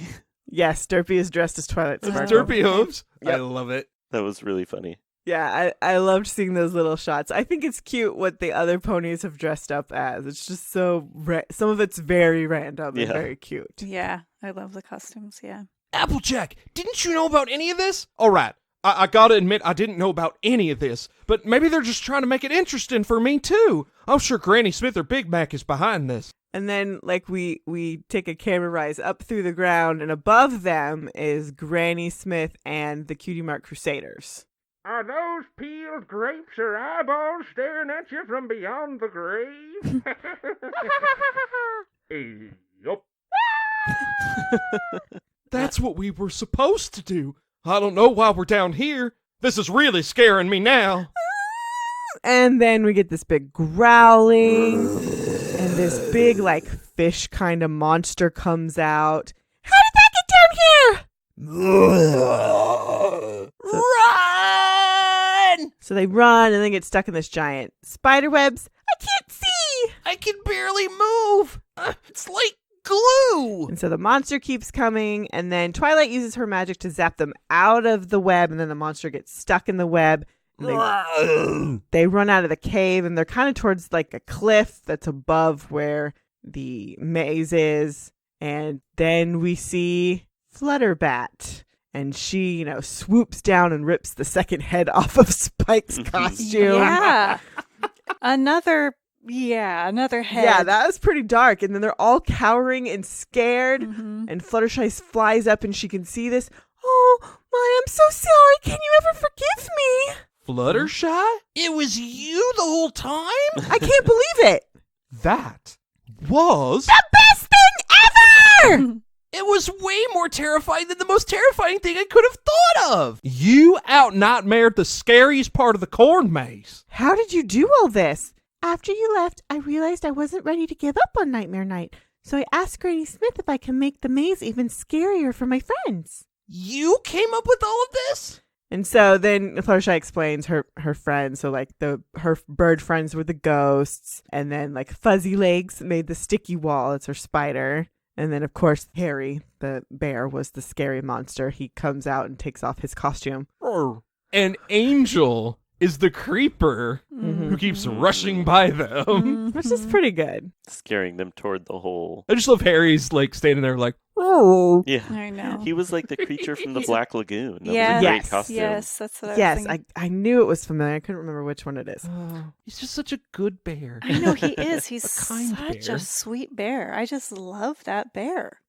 S2: Yes, Derpy is dressed as Twilight
S1: It's
S2: Sparkle.
S1: Derpy hooves.
S2: Yep.
S1: I love it.
S4: That was really funny.
S2: Yeah, I loved seeing those little shots. I think it's cute what the other ponies have dressed up as. It's just so... some of it's very random and
S4: Yeah.
S2: very cute.
S3: Yeah, I love the costumes. Yeah.
S1: Applejack, didn't you know about any of this? All right, I gotta admit I didn't know about any of this, but maybe they're just trying to make it interesting for me too. I'm sure Granny Smith or Big Mac is behind this.
S2: And then, like, we take a camera rise up through the ground, and above them is Granny Smith and the Cutie Mark Crusaders.
S1: Are those peeled grapes or eyeballs staring at you from beyond the grave? Yup. That's what we were supposed to do. I don't know why we're down here. This is really scaring me now.
S2: And then we get this big growling, and this big, like, fish kind of monster comes out. How did that get down here?
S1: Run!
S2: So they run and then get stuck in this giant spider webs. I can't see!
S1: I can barely move. It's like glue.
S2: And so the monster keeps coming, and then Twilight uses her magic to zap them out of the web, and then the monster gets stuck in the web. And they run out of the cave, and they're kind of towards like a cliff that's above where the maze is. And then we see Flutterbat, and she, swoops down and rips the second head off of Spike's costume.
S3: Yeah. Another head.
S2: Yeah, that was pretty dark. And then they're all cowering and scared.
S3: Mhm.
S2: And Fluttershy flies up and she can see this. Oh, my, I'm so sorry. Can you ever forgive me?
S1: Fluttershy? It was you the whole time?
S2: I can't believe it.
S1: That was
S2: The best thing ever!
S1: It was way more terrifying than the most terrifying thing I could have thought of. You out-nightmared the scariest part of the corn maze.
S2: How did you do all this? After you left, I realized I wasn't ready to give up on Nightmare Night, so I asked Granny Smith if I can make the maze even scarier for my friends.
S1: You came up with all of this?
S2: And so then Fluttershy explains her friends. So like her bird friends were the ghosts, and then like Fuzzy Legs made the sticky wall. It's her spider. And then, of course, Harry, the bear, was the scary monster. He comes out and takes off his costume.
S1: And Angel is the creeper who keeps rushing by them.
S2: Which is pretty good.
S4: Scaring them toward the hole.
S1: I just love Harry's like standing there like,
S4: Yeah.
S3: I know.
S4: He was like the creature from the Black Lagoon. That
S3: Yes.
S4: was a great
S2: Yes.
S4: costume.
S3: Yes, that's what I was
S2: Yes,
S3: thinking.
S2: I knew it was familiar. I couldn't remember which one it is.
S1: he's just such a good bear.
S3: I know he is. He's
S1: A kind
S3: such
S1: bear.
S3: a sweet bear. I just love that bear.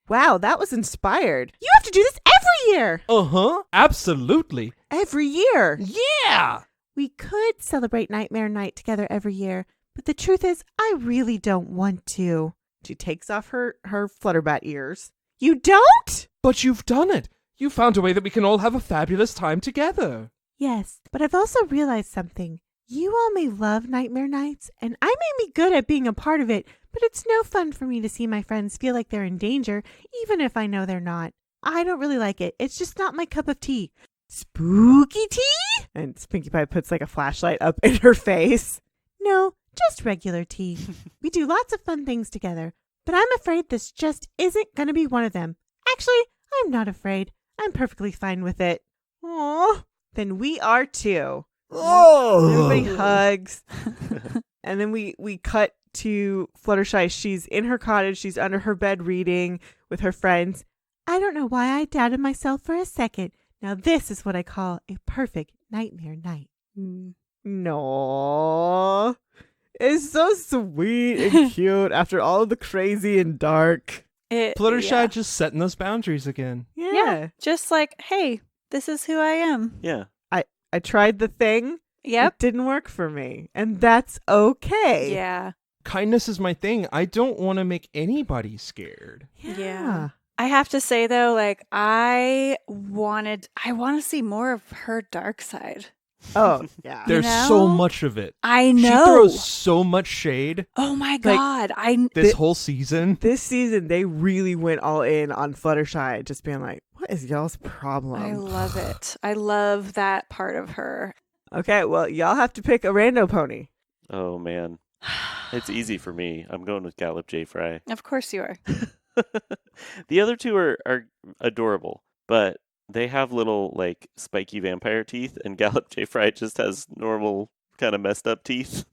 S2: Wow, that was inspired. You have to do this every year.
S1: Uh-huh, absolutely.
S2: Every year.
S1: Yeah!
S2: We could celebrate Nightmare Night together every year, but the truth is, I really don't want to. She takes off her Flutterbat ears. You don't?
S1: But you've done it. You found a way that we can all have a fabulous time together.
S2: Yes, but I've also realized something. You all may love Nightmare Nights, and I may be good at being a part of it, but it's no fun for me to see my friends feel like they're in danger, even if I know they're not. I don't really like it. It's just not my cup of tea. Spooky tea? And Pinkie Pie puts like a flashlight up in her face. No, just regular tea. We do lots of fun things together, but I'm afraid this just isn't going to be one of them. Actually, I'm not afraid. I'm perfectly fine with it. Aw, then we are too. Everybody hugs. And then we cut to Fluttershy. She's in her cottage. She's under her bed reading with her friends. I don't know why I doubted myself for a second. Now this is what I call a perfect nightmare night. No. It's so sweet and cute after all of the crazy and dark.
S1: Fluttershy just setting those boundaries again.
S2: Yeah.
S3: Just like, hey, this is who I am.
S4: Yeah.
S2: I tried the thing.
S3: Yep.
S2: It didn't work for me. And that's okay.
S3: Yeah.
S1: Kindness is my thing. I don't want to make anybody scared.
S3: Yeah. I have to say though, like I want to see more of her dark side.
S2: Oh, yeah.
S1: There's
S3: know?
S1: so much of it.
S3: I know.
S1: She throws so much shade
S3: Oh my god.
S1: this whole season.
S2: This season, they really went all in on Fluttershy, just being like, what is y'all's problem?
S3: I love it. I love that part of her.
S2: Okay, well, y'all have to pick a rando pony.
S4: Oh, man. It's easy for me. I'm going with Gallop J. Fry.
S3: Of course you are.
S4: The other two are adorable, but they have little, like, spiky vampire teeth, and Gallop J. Fry just has normal, kind of messed up teeth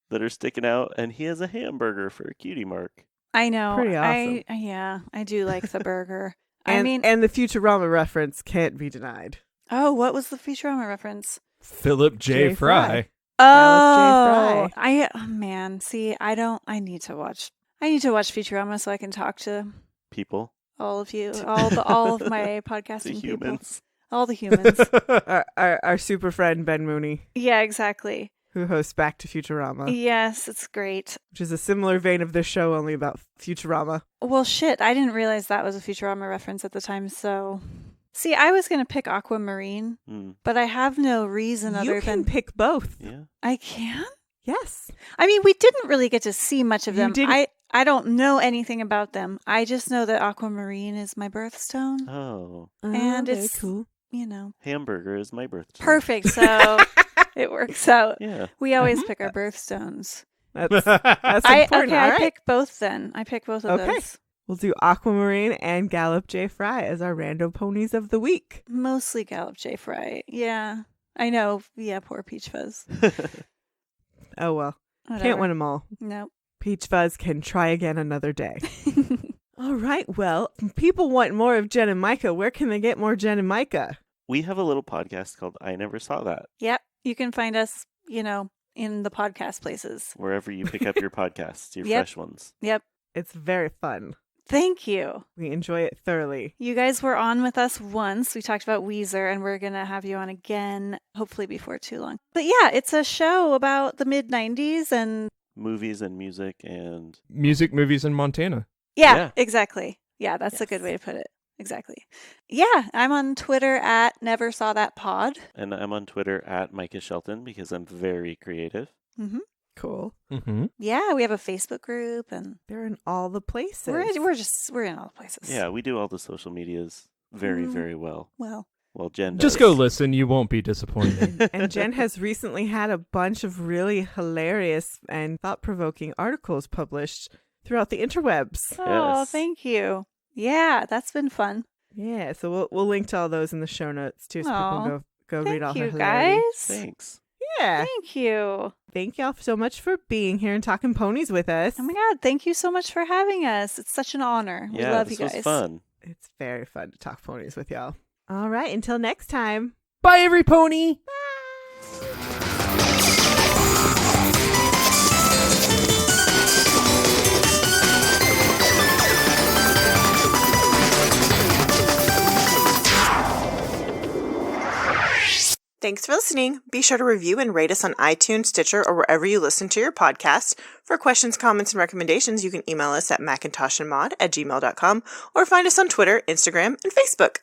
S4: that are sticking out, and he has a hamburger for a cutie mark.
S3: I know.
S2: Pretty awesome.
S3: I do like the burger.
S2: And the Futurama reference can't be denied.
S3: Oh, what was the Futurama reference?
S1: Philip J.
S2: J.
S1: Fry.
S2: Fry.
S3: Oh,
S2: Fry.
S3: Man, see, I need to watch Futurama so I can talk to
S4: People.
S3: all of you, all of my
S4: The
S3: podcasting people,
S4: humans.
S3: all the humans.
S2: Our super friend Ben Mooney,
S3: Yeah, exactly.
S2: who hosts Back to Futurama,
S3: Yes, it's great.
S2: which is a similar vein of this show, only about Futurama.
S3: Well, shit, I didn't realize that was a Futurama reference at the time. So, see, I was gonna pick Aquamarine, but I have no reason
S2: You
S3: other
S2: can
S3: than
S2: pick both.
S4: Yeah.
S3: I can.
S2: Yes.
S3: I mean, we didn't really get to see much of
S2: You
S3: them.
S2: didn't-
S3: I don't know anything about them. I just know that Aquamarine is my birthstone.
S4: Oh.
S3: And
S2: very
S3: it's-
S2: cool.
S3: You know,
S4: Hamburger is my birthday.
S3: perfect. So it works out.
S4: Yeah.
S3: We always pick our birthstones.
S2: That's important. All
S3: I
S2: right.
S3: pick both then. I pick both of
S2: Okay.
S3: those.
S2: We'll do Aquamarine and Gallop J. Fry as our rando ponies of the week.
S3: Mostly Gallop J. Fry. Yeah. I know. Yeah, poor Peach Fuzz.
S2: Oh, well.
S3: Whatever.
S2: Can't win them all.
S3: Nope.
S2: Peach Fuzz can try again another day. All right. Well, if people want more of Jen and Micah, where can they get more Jen and Micah?
S4: We have a little podcast called I Never Saw That.
S3: Yep. You can find us, in the podcast places.
S4: Wherever you pick up your podcasts, your
S3: Yep.
S4: fresh ones.
S3: Yep.
S2: It's very fun.
S3: Thank you.
S2: We enjoy it thoroughly.
S3: You guys were on with us once. We talked about Weezer, and we're going to have you on again, hopefully before too long. But yeah, it's a show about the mid-90s and...
S4: movies and music and...
S1: music, movies, and Montana.
S3: Yeah, exactly. Yeah, that's a
S2: Yes.
S3: good way to put it. Exactly. Yeah, I'm on Twitter at NeverSawThatPod.
S4: And I'm on Twitter at Micah Shelton because I'm very creative.
S3: Mm-hmm.
S2: Cool.
S1: Mm-hmm.
S3: Yeah, we have a Facebook group, and
S2: They're in all the places.
S3: we're in all the places.
S4: Yeah, we do all the social medias very, very well.
S3: Well,
S4: Well, Jen
S1: Just
S4: does.
S1: go listen. You won't be disappointed.
S2: And Jen has recently had a bunch of really hilarious and thought-provoking articles published throughout the interwebs.
S3: oh,
S4: Yes.
S3: thank you. Yeah, that's been fun.
S2: Yeah, so we'll link to all those in the show notes too, so
S3: Aw,
S2: people go read all
S3: Thank
S2: her
S3: you,
S2: hilarity.
S3: guys.
S4: Thanks.
S2: Yeah,
S3: Thank you.
S2: thank y'all so much for being here and talking ponies with us.
S3: Oh my God, thank you so much for having us. It's such an honor. We
S4: Yeah,
S3: love
S4: this
S3: you guys.
S4: was fun.
S2: It's very fun to talk ponies with y'all. All right, until next time.
S1: Bye, every pony.
S2: Thanks for listening. Be sure to review and rate us on iTunes, Stitcher, or wherever you listen to your podcast. For questions, comments, and recommendations, you can email us at macintoshandmod@gmail.com or find us on Twitter, Instagram, and Facebook.